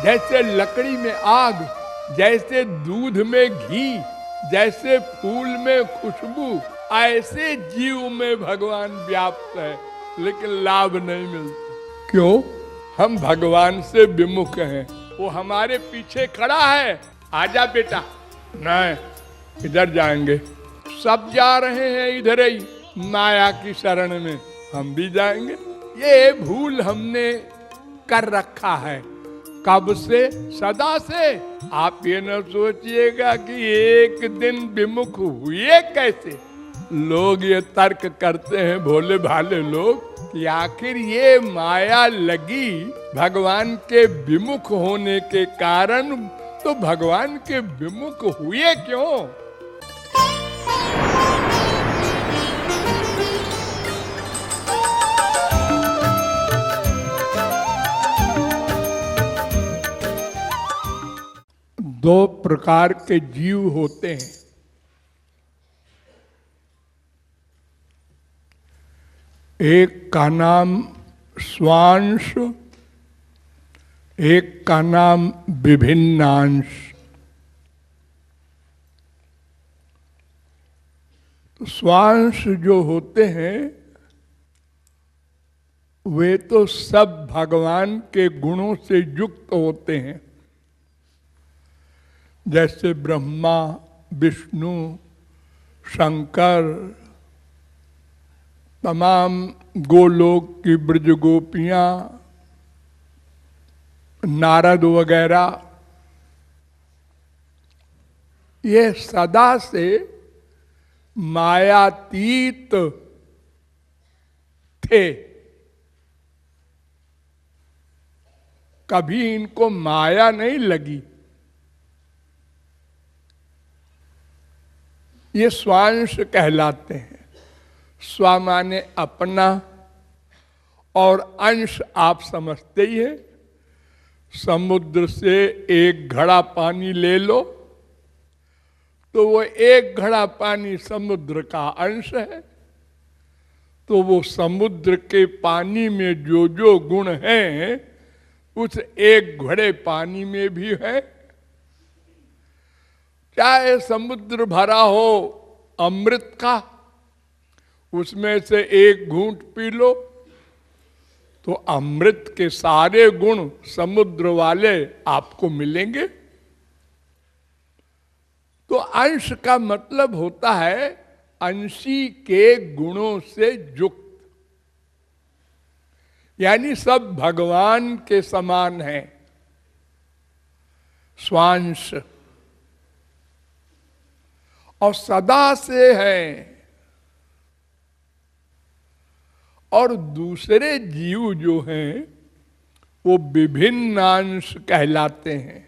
जैसे लकड़ी में आग, जैसे दूध में घी, जैसे फूल में खुशबू, ऐसे जीव में भगवान व्याप्त है, लेकिन लाभ नहीं मिलता। क्यों? हम भगवान से विमुख हैं। वो हमारे पीछे खड़ा है, आजा बेटा। नहीं, इधर जाएंगे। सब जा रहे हैं इधर ही माया की शरण में, हम भी जाएंगे। ये भूल हमने कर रखा है। कब से? सदा से। आप ये न सोचिएगा कि एक दिन विमुख हुए कैसे। लोग ये तर्क करते हैं, भोले भाले लोग, कि आखिर ये माया लगी भगवान के विमुख होने के कारण, तो भगवान के विमुख हुए क्यों? दो प्रकार के जीव होते हैं। एक का नाम स्वांश, एक का नाम विभिन्नांश। तो स्वांश जो होते हैं वे तो सब भगवान के गुणों से युक्त होते हैं, जैसे ब्रह्मा, विष्णु, शंकर, तमाम गोलोक की ब्रज गोपियां, नारद वगैरह, ये सदा से मायातीत थे। कभी इनको माया नहीं लगी। ये स्वांश कहलाते हैं। स्व माने अपना, और अंश आप समझते ही है। समुद्र से एक घड़ा पानी ले लो तो वो एक घड़ा पानी समुद्र का अंश है। तो वो समुद्र के पानी में जो जो गुण हैं उस एक घड़े पानी में भी है। चाहे समुद्र भरा हो अमृत का, उसमें से एक घूंट पी लो तो अमृत के सारे गुण समुद्र वाले आपको मिलेंगे। तो अंश का मतलब होता है अंशी के गुणों से युक्त, यानी सब भगवान के समान है। स्वांश और सदा से है। और दूसरे जीव जो हैं वो विभिन्नांश कहलाते हैं।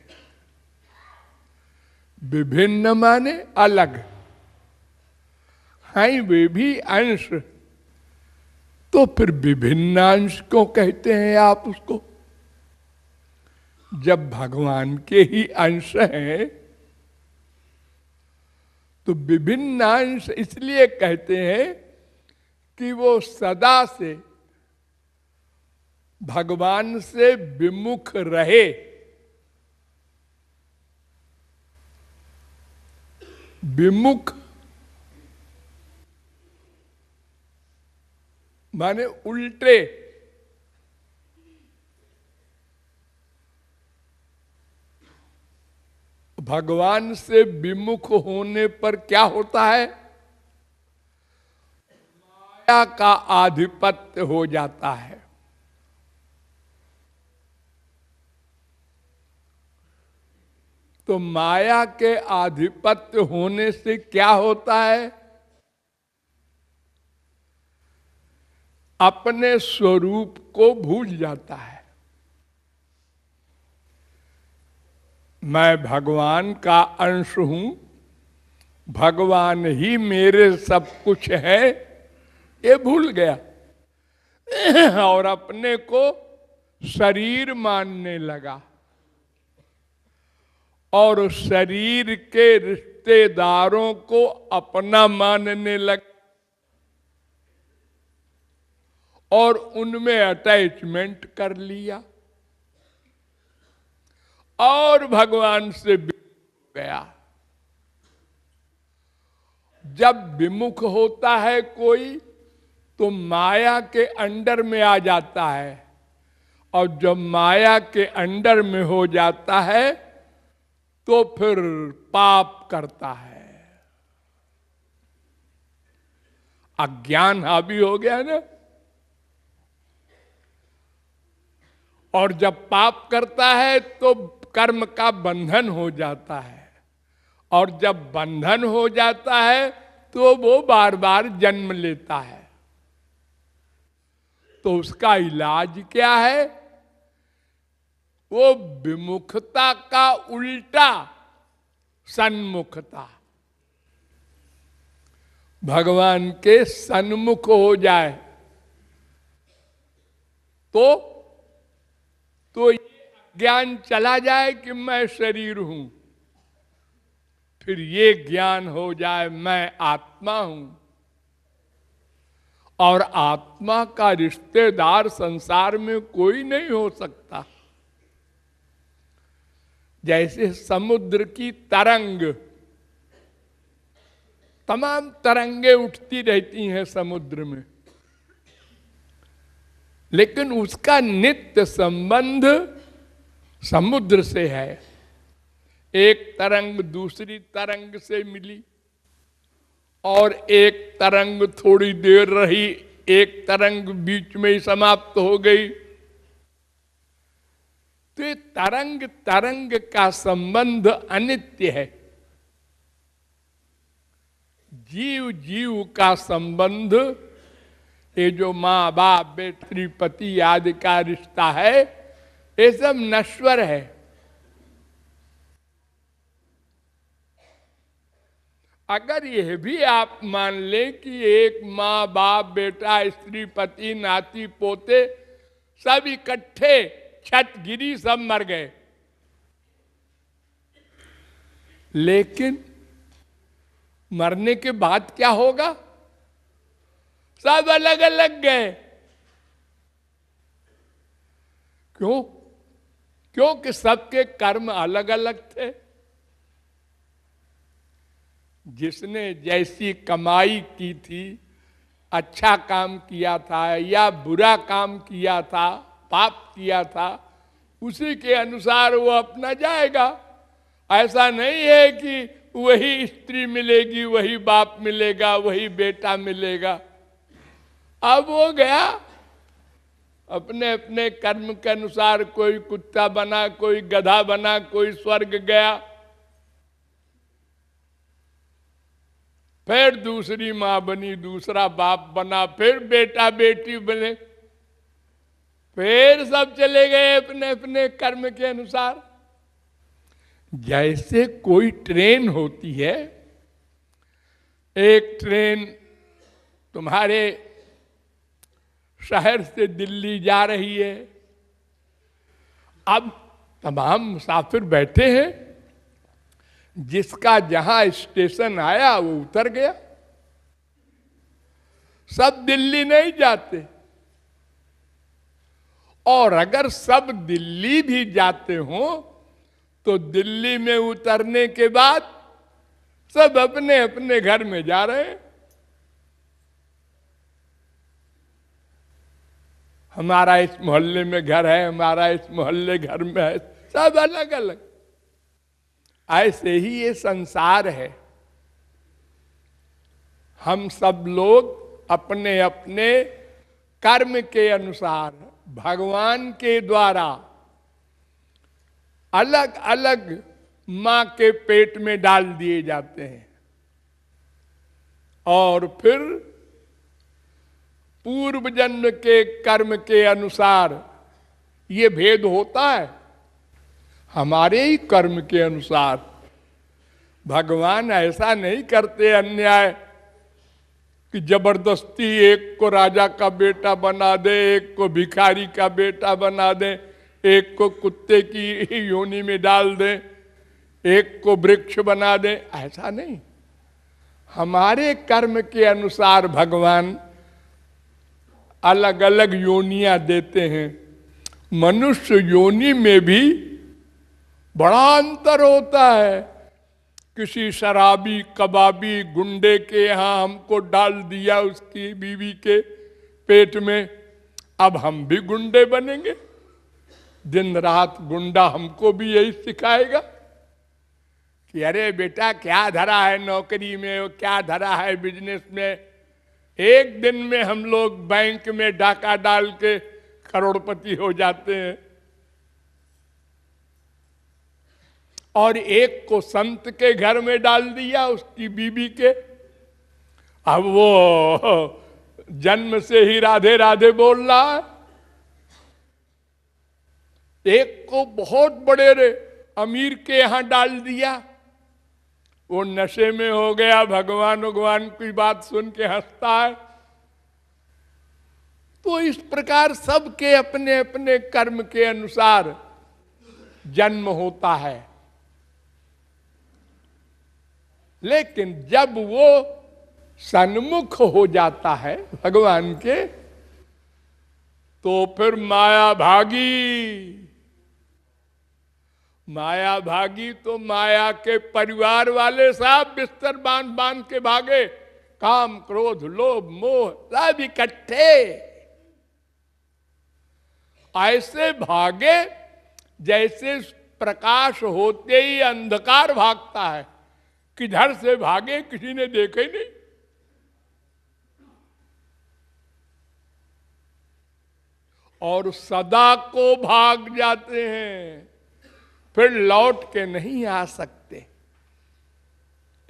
विभिन्न माने अलग हैं, वे भी अंश। तो फिर विभिन्नांश क्यों कहते हैं आप उसको? जब भगवान के ही अंश हैं तो विभिन्नांश इसलिए कहते हैं कि वो सदा से भगवान से विमुख रहे। विमुख माने उल्टे। भगवान से विमुख होने पर क्या होता है? माया का आधिपत्य हो जाता है। तो माया के आधिपत्य होने से क्या होता है? अपने स्वरूप को भूल जाता है। मैं भगवान का अंश हूं, भगवान ही मेरे सब कुछ है, ये भूल गया और अपने को शरीर मानने लगा और शरीर के रिश्तेदारों को अपना मानने लगा और उनमें अटैचमेंट कर लिया। और भगवान से विमुख गया। जब विमुख होता है कोई तो माया के अंडर में आ जाता है, और जब माया के अंडर में हो जाता है तो फिर पाप करता है। अज्ञान हावी हो गया ना, और जब पाप करता है तो कर्म का बंधन हो जाता है, और जब बंधन हो जाता है तो वो बार बार जन्म लेता है। तो उसका इलाज क्या है? वो विमुखता का उल्टा सन्मुखता, भगवान के सन्मुख हो जाए तो ये ज्ञान चला जाए कि मैं शरीर हूं, फिर ये ज्ञान हो जाए मैं आत्मा हूं। और आत्मा का रिश्तेदार संसार में कोई नहीं हो सकता। जैसे समुद्र की तरंग, तमाम तरंगे उठती रहती हैं समुद्र में, लेकिन उसका नित्य संबंध समुद्र से है। एक तरंग दूसरी तरंग से मिली, और एक तरंग थोड़ी देर रही, एक तरंग बीच में ही समाप्त हो गई। तो ये तरंग तरंग का संबंध अनित्य है। जीव जीव का संबंध, ये जो माँ बाप बेटी पति आदि का रिश्ता है, ये सब नश्वर है। अगर यह भी आप मान लें कि एक माँ बाप बेटा स्त्री पति नाती पोते सब इकट्ठे छत गिरी सब मर गए, लेकिन मरने के बाद क्या होगा? सब अलग अलग गए। क्यों? क्योंकि सबके कर्म अलग अलग थे। जिसने जैसी कमाई की थी, अच्छा काम किया था या बुरा काम किया था, पाप किया था, उसी के अनुसार वो अपना जाएगा। ऐसा नहीं है कि वही स्त्री मिलेगी, वही बाप मिलेगा, वही बेटा मिलेगा। अब वो गया अपने अपने कर्म के अनुसार, कोई कुत्ता बना, कोई गधा बना, कोई स्वर्ग गया, फिर दूसरी मां बनी, दूसरा बाप बना, फिर बेटा बेटी बने, फिर सब चले गए अपने अपने कर्म के अनुसार। जैसे कोई ट्रेन होती है, एक ट्रेन तुम्हारे शहर से दिल्ली जा रही है। अब तमाम मुसाफिर बैठे हैं, जिसका जहां स्टेशन आया वो उतर गया। सब दिल्ली नहीं जाते, और अगर सब दिल्ली भी जाते हो तो दिल्ली में उतरने के बाद सब अपने अपने घर में जा रहे हैं। हमारा इस मोहल्ले में घर है, हमारा इस मोहल्ले घर में है, सब अलग अलग। ऐसे ही ये संसार है। हम सब लोग अपने अपने कर्म के अनुसार भगवान के द्वारा अलग अलग मां के पेट में डाल दिए जाते हैं, और फिर पूर्व जन्म के कर्म के अनुसार ये भेद होता है। हमारे ही कर्म के अनुसार। भगवान ऐसा नहीं करते अन्याय कि जबरदस्ती एक को राजा का बेटा बना दे, एक को भिखारी का बेटा बना दे, एक को कुत्ते की योनि में डाल दे, एक को वृक्ष बना दे। ऐसा नहीं। हमारे कर्म के अनुसार भगवान अलग अलग योनियां देते हैं। मनुष्य योनि में भी बड़ा अंतर होता है। किसी शराबी कबाबी गुंडे के यहां हमको डाल दिया उसकी बीवी के पेट में, अब हम भी गुंडे बनेंगे। दिन रात गुंडा हमको भी यही सिखाएगा कि अरे बेटा क्या धरा है नौकरी में, क्या धरा है बिजनेस में। एक दिन में हम लोग बैंक में डाका डाल के करोड़पति हो जाते हैं। और एक को संत के घर में डाल दिया उसकी बीबी के, अब वो जन्म से ही राधे राधे बोल रहा है। एक को बहुत बड़े अमीर के यहां डाल दिया, वो नशे में हो गया, भगवान की बात सुन के हंसता है। तो इस प्रकार सबके अपने अपने कर्म के अनुसार जन्म होता है। लेकिन जब वो सन्मुख हो जाता है भगवान के, तो फिर माया भागी तो माया के परिवार वाले साहब बिस्तर बांध बांध के भागे। काम क्रोध लोभ मोह सब इकट्ठे ऐसे भागे जैसे प्रकाश होते ही अंधकार भागता है। किधर से भागे किसी ने देखा ही नहीं। और सदा को भाग जाते हैं, फिर लौट के नहीं आ सकते।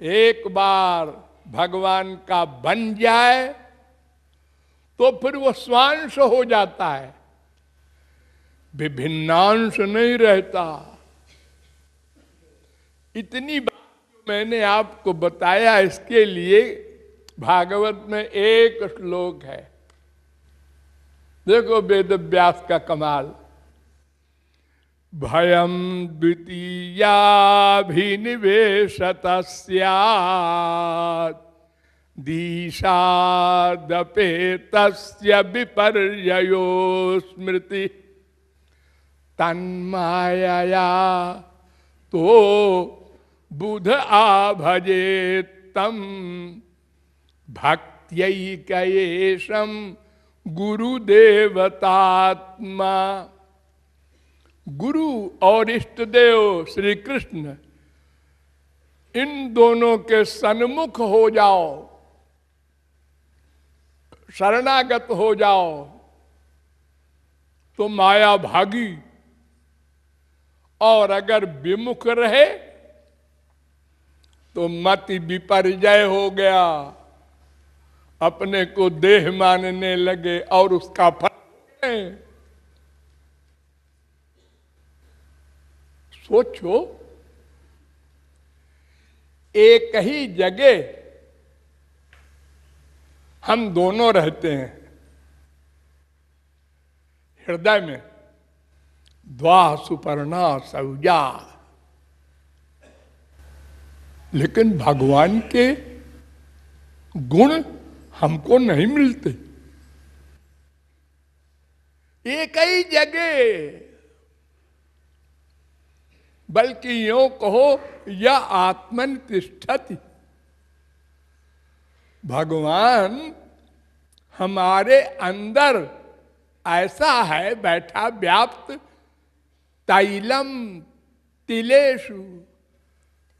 एक बार भगवान का बन जाए तो फिर वो स्वांश हो जाता है, विभिन्नांश नहीं रहता। इतनी बात मैंने आपको बताया, इसके लिए भागवत में एक श्लोक है। देखो वेद व्यास का कमाल। भयम द्वितीयाभिनिवेशत स्यात् दिशादपेतस्य विपर्ययो स्मृति तन्मायया तो बुध आभजेत्तम भक्त्यैकयेशं गुरुदेवतात्मा। गुरु और इष्ट देव श्री कृष्ण, इन दोनों के सन्मुख हो जाओ, शरणागत हो जाओ तो माया भागी। और अगर विमुख रहे तो मति विपर्जय हो गया, अपने को देह मानने लगे और उसका फल। सोचो, एक ही जगह हम दोनों रहते हैं, हृदय में द्वा सुपर्णा सौजा, लेकिन भगवान के गुण हमको नहीं मिलते। एक ही जगह, बल्कि यूं कहो या आत्मन तिष्ठति, भगवान हमारे अंदर ऐसा है बैठा व्याप्त। तैलम तिलेषु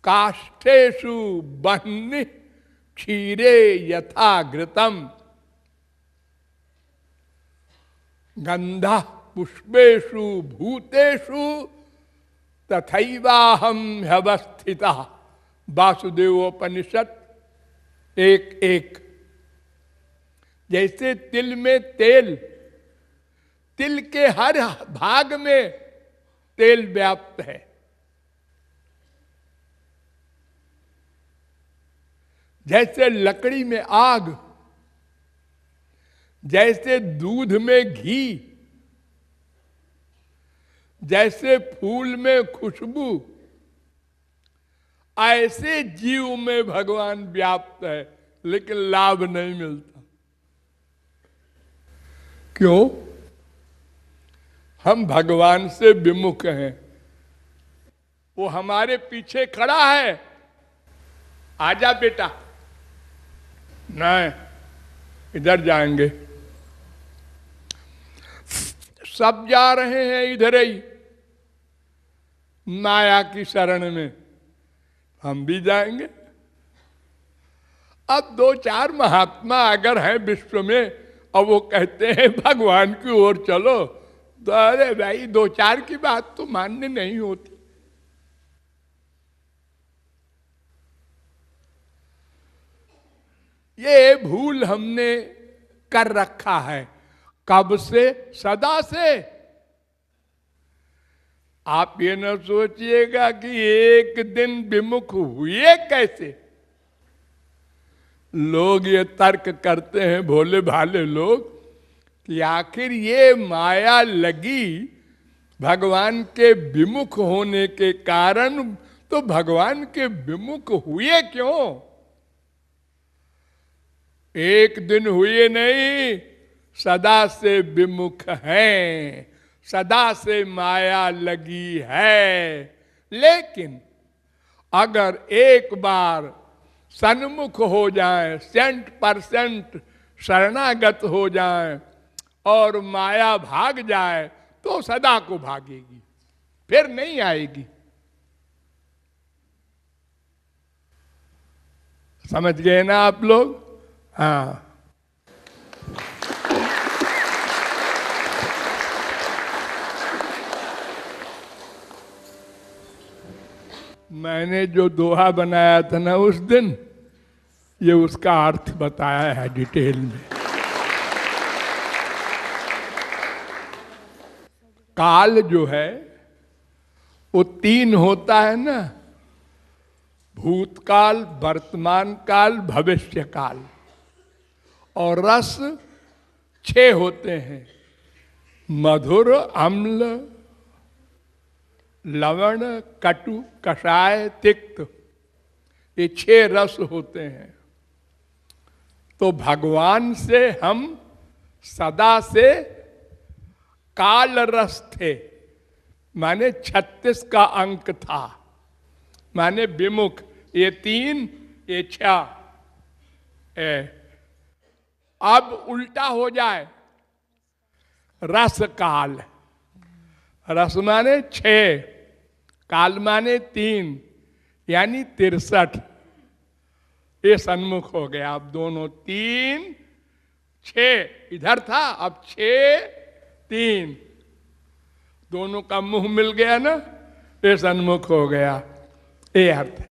काष्ठेषु बह्नि क्षीरे यथा घृतम गंधा पुष्पेषु भूतेषु तथैवाहम ह्यवस्थिता। वासुदेवोपनिषद 1:1। जैसे तिल में तेल, तिल के हर भाग में तेल व्याप्त है, जैसे लकड़ी में आग, जैसे दूध में घी, जैसे फूल में खुशबू, ऐसे जीव में भगवान व्याप्त है, लेकिन लाभ नहीं मिलता। क्यों? हम भगवान से विमुख हैं। वो हमारे पीछे खड़ा है, आजा बेटा, नहीं इधर जाएंगे। सब जा रहे हैं इधर ही माया की शरण में, हम भी जाएंगे। अब दो चार महात्मा अगर हैं विश्व में और वो कहते हैं भगवान की ओर चलो, तो अरे भाई दो चार की बात तो मानने नहीं होती। ये भूल हमने कर रखा है, कब से? सदा से। आप ये न सोचिएगा कि एक दिन विमुख हुए कैसे। लोग ये तर्क करते हैं, भोले भाले लोग, कि आखिर ये माया लगी भगवान के विमुख होने के कारण, तो भगवान के विमुख हुए क्यों? एक दिन हुए नहीं, सदा से विमुख हैं, सदा से माया लगी है। लेकिन अगर एक बार सन्मुख हो जाए, 100% शरणागत हो जाए और माया भाग जाए, तो सदा को भागेगी, फिर नहीं आएगी। समझ गए ना आप लोग? हाँ। मैंने जो दोहा बनाया था ना उस दिन, ये उसका अर्थ बताया है डिटेल में। काल जो है वो 3 होता है ना, भूतकाल, वर्तमान काल, भविष्य काल। और रस 6 होते हैं, मधुर, अम्ल, लवण, कटु, कषाय, तिक्त। ये 6 रस होते हैं। तो भगवान से हम सदा से काल रस थे, माने 36 का अंक था, माने विमुख। ये 3, ये 6। अब उल्टा हो जाए, रस काल। रस माने 6, काल माने 3, यानी 63। ये सन्मुख हो गया। अब दोनों 3, 6 इधर था, अब 6, 3 दोनों का मुंह मिल गया ना, ये सन्मुख हो गया। ये अर्थ है।